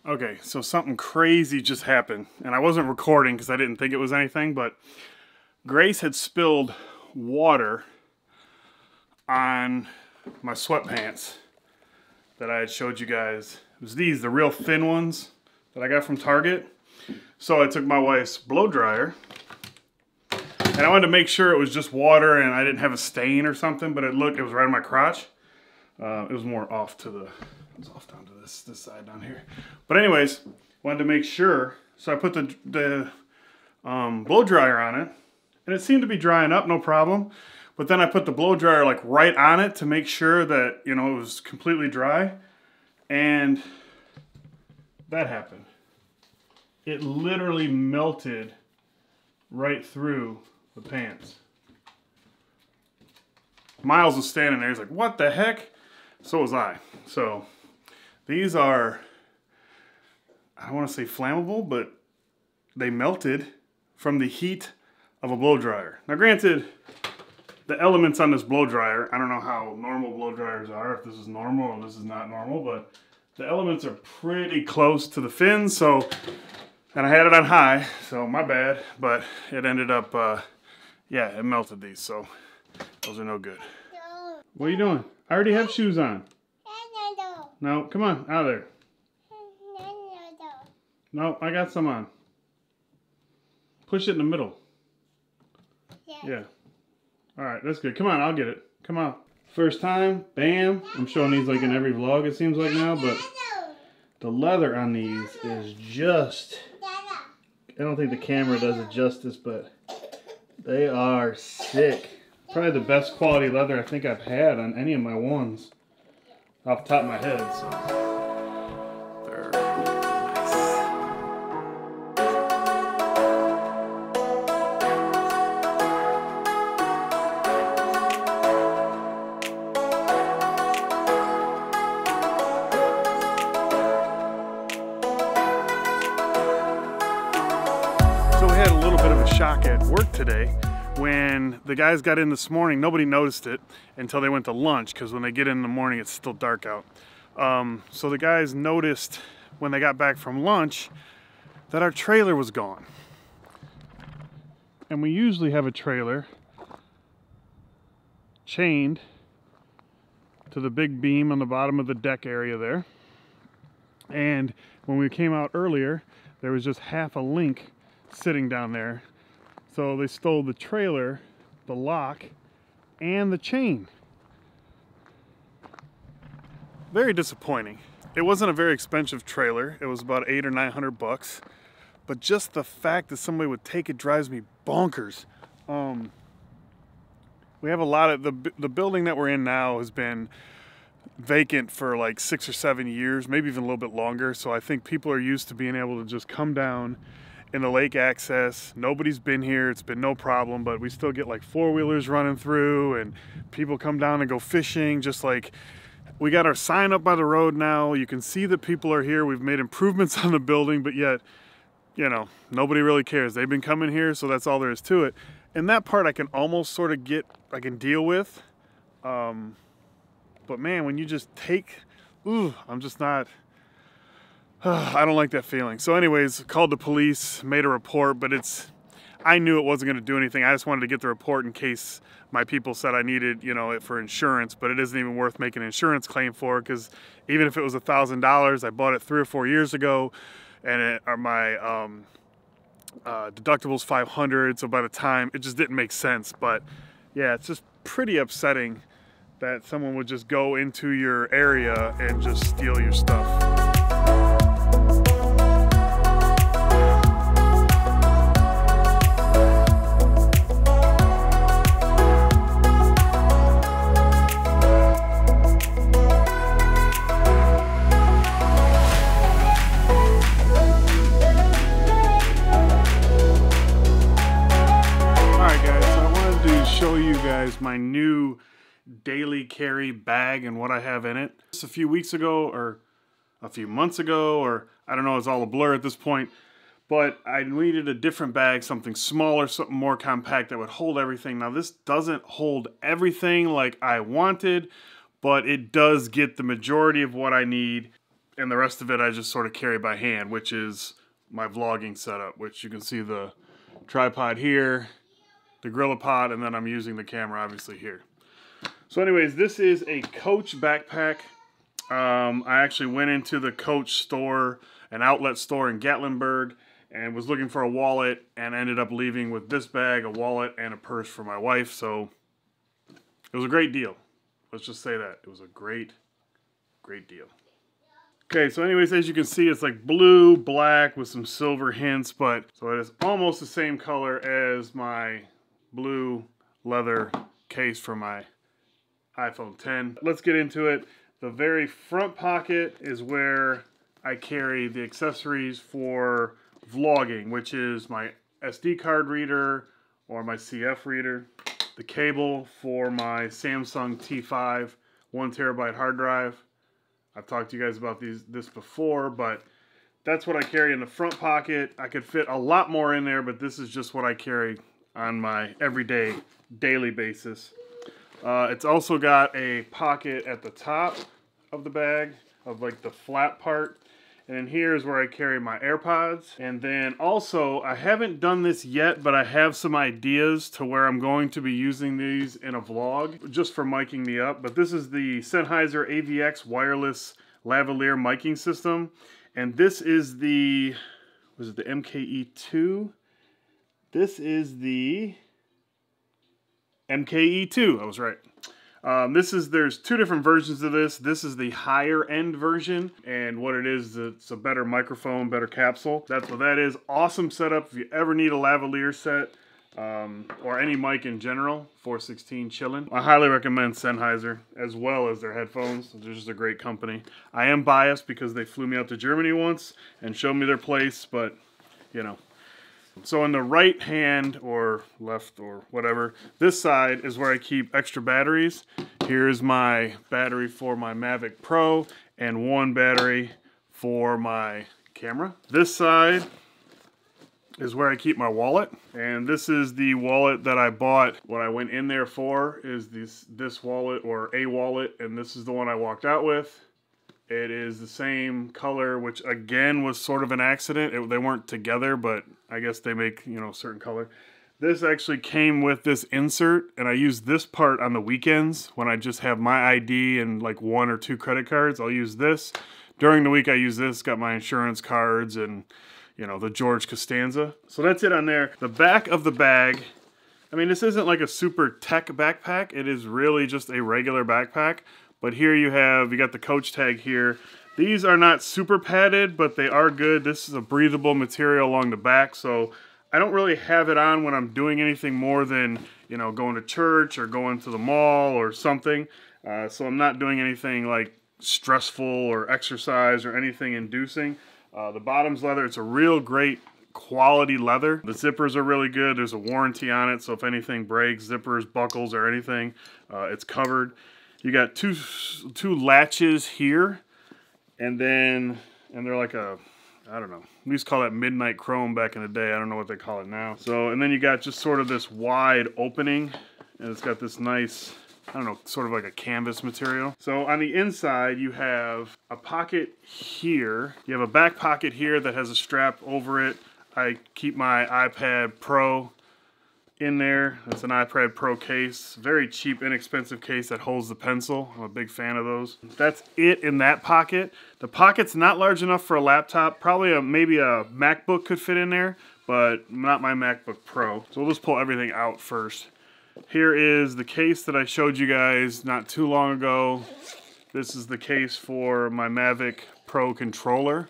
Okay, so something crazy just happened, and I wasn't recording because I didn't think it was anything, but Grace had spilled water on my sweatpants that I had showed you guys. It was these, the real thin ones that I got from Target. So I took my wife's blow dryer, and I wanted to make sure it was just water and I didn't have a stain or something, but it was right on my crotch. It was more off to the, it was off down to this side down here. But anyways, wanted to make sure, so I put the blow dryer on it, and it seemed to be drying up, no problem. But then I put the blow dryer like right on it to make sure that, you know, it was completely dry, and that happened. It literally melted right through the pants. Miles was standing there, he's like, what the heck? So was I. So these are, I don't want to say flammable, but they melted from the heat of a blow dryer. Now granted, the elements on this blow dryer, I don't know how normal blow dryers are, if this is normal or this is not normal, but the elements are pretty close to the fins, so, and I had it on high, so my bad, but it ended up, yeah, it melted these, so those are no good. What are you doing? I already have shoes on. No, come on, out of there. No, I got some on. Push it in the middle. Yeah. Alright, that's good. Come on, I'll get it. Come on. First time, bam. I'm showing these like in every vlog it seems like now, but the leather on these is just, I don't think the camera does it justice, but they are sick. Probably the best quality leather I think I've had on any of my ones off the top of my head. So. They're nice. So we had a little bit of a shock at work today. When the guys got in this morning, nobody noticed it until they went to lunch, because when they get in the morning, it's still dark out. So the guys noticed when they got back from lunch that our trailer was gone. And we usually have a trailer chained to the big beam on the bottom of the deck area there. And when we came out earlier, there was just half a link sitting down there. So they stole the trailer, the lock, and the chain. Very disappointing. It wasn't a very expensive trailer. It was about $800 or $900, but just the fact that somebody would take it drives me bonkers. We have a lot of, the building that we're in now has been vacant for like 6 or 7 years, maybe even a little bit longer. So I think people are used to being able to just come down in the lake access. Nobody's been here, it's been no problem, but we still get like four-wheelers running through, and people come down and go fishing. Just like, we got our sign up by the road now, you can see that people are here, we've made improvements on the building, but yet, you know, nobody really cares. They've been coming here, so that's all there is to it. And that part I can almost sort of get, I can deal with, but man, when you just take, ooh, I'm just not, I don't like that feeling. So anyways, called the police, made a report, but I knew it wasn't going to do anything. I just wanted to get the report in case my people said I needed, you know, it for insurance, but it isn't even worth making an insurance claim for, because even if it was $1,000, I bought it 3 or 4 years ago, and my deductible's $500, so by the time, it just didn't make sense. But yeah, it's just pretty upsetting that someone would just go into your area and just steal your stuff. Show you guys my new daily carry bag and what I have in it. Just a few weeks ago, or a few months ago, or I don't know, it's all a blur at this point, but I needed a different bag, something smaller, something more compact that would hold everything. Now this doesn't hold everything like I wanted, but it does get the majority of what I need. And the rest of it I just sort of carry by hand, which is my vlogging setup, which you can see the tripod here, the GorillaPod, and then I'm using the camera obviously here. So anyways, this is a Coach backpack. I actually went into the Coach store, an outlet store in Gatlinburg, and was looking for a wallet and ended up leaving with this bag, a wallet, and a purse for my wife. So it was a great deal. Let's just say that. It was a great deal. Okay, so anyways, as you can see, it's like blue, black with some silver hints, but so it is almost the same color as my blue leather case for my iPhone 10. Let's get into it. The very front pocket is where I carry the accessories for vlogging, which is my SD card reader or my CF reader, the cable for my Samsung T5 1TB hard drive. I've talked to you guys about this before, but that's what I carry in the front pocket. I could fit a lot more in there, but this is just what I carry on my everyday, daily basis. It's also got a pocket at the top of the bag, of like the flat part. And then here's where I carry my AirPods. And then also, I haven't done this yet, but I have some ideas to where I'm going to be using these in a vlog, just for miking me up. But this is the Sennheiser AVX wireless lavalier miking system. And this is the, was it the MKE2? This is the MKE2, I was right. There's two different versions of this. This is the higher end version, and what it is, it's a better microphone, better capsule. That's what that is. Awesome setup if you ever need a lavalier set, or any mic in general, 416 chillin'. I highly recommend Sennheiser, as well as their headphones. They're just a great company. I am biased because they flew me out to Germany once and showed me their place, but, you know. So in the right hand, or left, or whatever, this side is where I keep extra batteries. Here's my battery for my Mavic Pro, and one battery for my camera. This side is where I keep my wallet, and this is the wallet that I bought. What I went in there for is this wallet, or a wallet, and this is the one I walked out with. It is the same color, which again was sort of an accident. They weren't together, but I guess they make, you know, a certain color. This actually came with this insert, and I use this part on the weekends when I just have my ID and like 1 or 2 credit cards. I'll use this. During the week I use this, got my insurance cards and, you know, the George Costanza. So that's it on there. The back of the bag, I mean, this isn't like a super tech backpack. It is really just a regular backpack. But here you got the Coach tag here. These are not super padded, but they are good. This is a breathable material along the back, so I don't really have it on when I'm doing anything more than, you know, going to church or going to the mall or something. So I'm not doing anything like stressful or exercise or anything inducing. The bottom's leather. It's a real great quality leather. The zippers are really good. There's a warranty on it, so if anything breaks, zippers, buckles, or anything, it's covered. You got two latches here, and they're like a, I don't know, we used to call that midnight chrome back in the day. I don't know what they call it now. So, and then you got just sort of this wide opening, and it's got this nice, I don't know, sort of like a canvas material. So on the inside, you have a pocket here. You have a back pocket here that has a strap over it. I keep my iPad Pro in there. It's an iPad Pro case. Very cheap, inexpensive case that holds the pencil. I'm a big fan of those. That's it in that pocket. The pocket's not large enough for a laptop. Probably maybe a MacBook could fit in there, but not my MacBook Pro. So we'll just pull everything out first. Here is the case that I showed you guys not too long ago. This is the case for my Mavic Pro controller.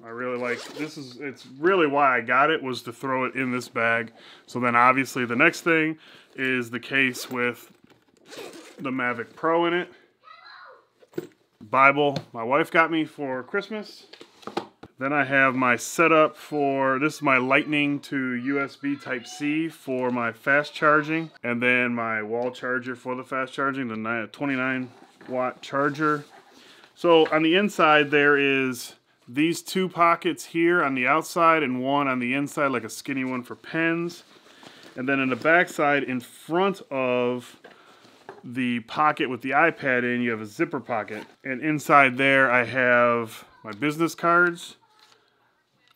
I really like this. It's really why I got it, was to throw it in this bag. So then obviously the next thing is the case with the Mavic Pro in it. Bible my wife got me for Christmas. Then I have my setup for, this is my Lightning to USB Type-C for my fast charging. And then my wall charger for the fast charging, the 29-watt charger. So on the inside there is these 2 pockets here on the outside and one on the inside, like a skinny one for pens. And then in the back side, in front of the pocket with the iPad in, you have a zipper pocket. And inside there I have my business cards.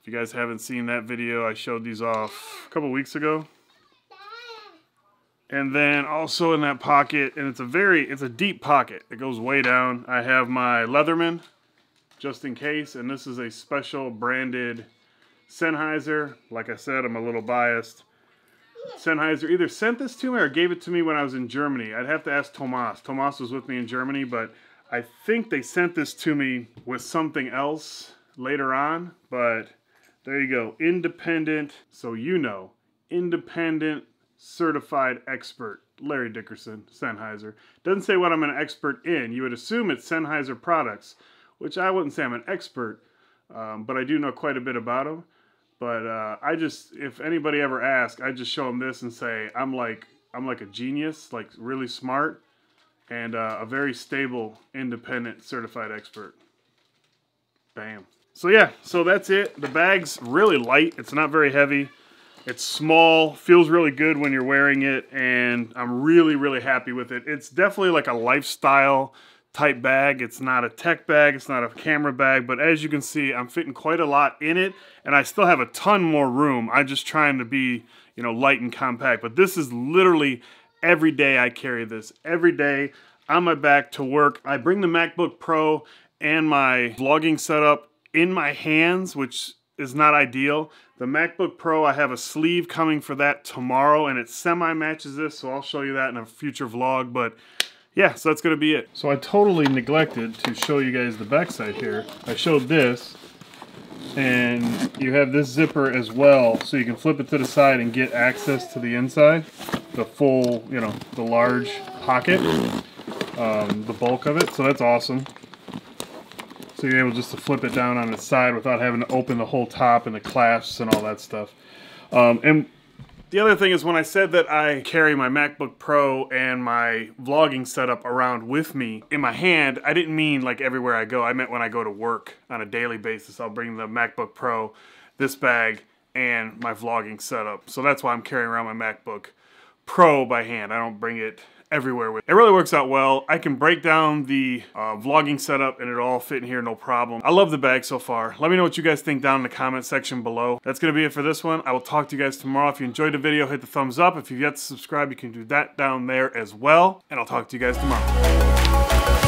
If you guys haven't seen that video, I showed these off a couple weeks ago. And then also in that pocket, and it's a deep pocket. It goes way down. I have my Leatherman, just in case. And this is a special branded Sennheiser. Like I said, I'm a little biased. Sennheiser either sent this to me or gave it to me when I was in Germany. I'd have to ask Tomas. Tomas was with me in Germany, but I think they sent this to me with something else later on. But there you go. Independent, so you know, independent certified expert, Larry Dickerson, Sennheiser. Doesn't say what I'm an expert in. You would assume it's Sennheiser products, which I wouldn't say I'm an expert, but I do know quite a bit about them. But if anybody ever asks, I just show them this and say I'm like a genius, like really smart, and a very stable, independent, certified expert. Bam. So yeah, so that's it. The bag's really light. It's not very heavy. It's small, feels really good when you're wearing it, and I'm really, really happy with it. It's definitely like a lifestyle type bag. It's not a tech bag, it's not a camera bag, but as you can see, I'm fitting quite a lot in it, and I still have a ton more room. I'm just trying to be, you know, light and compact, but this is literally every day I carry this. Every day on my back to work. I bring the MacBook Pro and my vlogging setup in my hands, which is not ideal. The MacBook Pro, I have a sleeve coming for that tomorrow, and it semi-matches this, so I'll show you that in a future vlog, but yeah, so that's going to be it. So I totally neglected to show you guys the backside here. I showed this, and you have this zipper as well, so you can flip it to the side and get access to the inside, the full, you know, the large pocket, the bulk of it, so that's awesome. So you're able just to flip it down on its side without having to open the whole top and the clasps and all that stuff. And the other thing is, when I said that I carry my MacBook Pro and my vlogging setup around with me in my hand, I didn't mean like everywhere I go. I meant when I go to work on a daily basis, I'll bring the MacBook Pro, this bag, and my vlogging setup. So that's why I'm carrying around my MacBook Pro by hand. I don't bring it everywhere with it. It really works out well. I can break down the vlogging setup and it'll all fit in here, no problem. I love the bag so far. Let me know what you guys think down in the comment section below. That's gonna be it for this one. I will talk to you guys tomorrow. If you enjoyed the video, hit the thumbs up. If you've yet to subscribe, you can do that down there as well. And I'll talk to you guys tomorrow.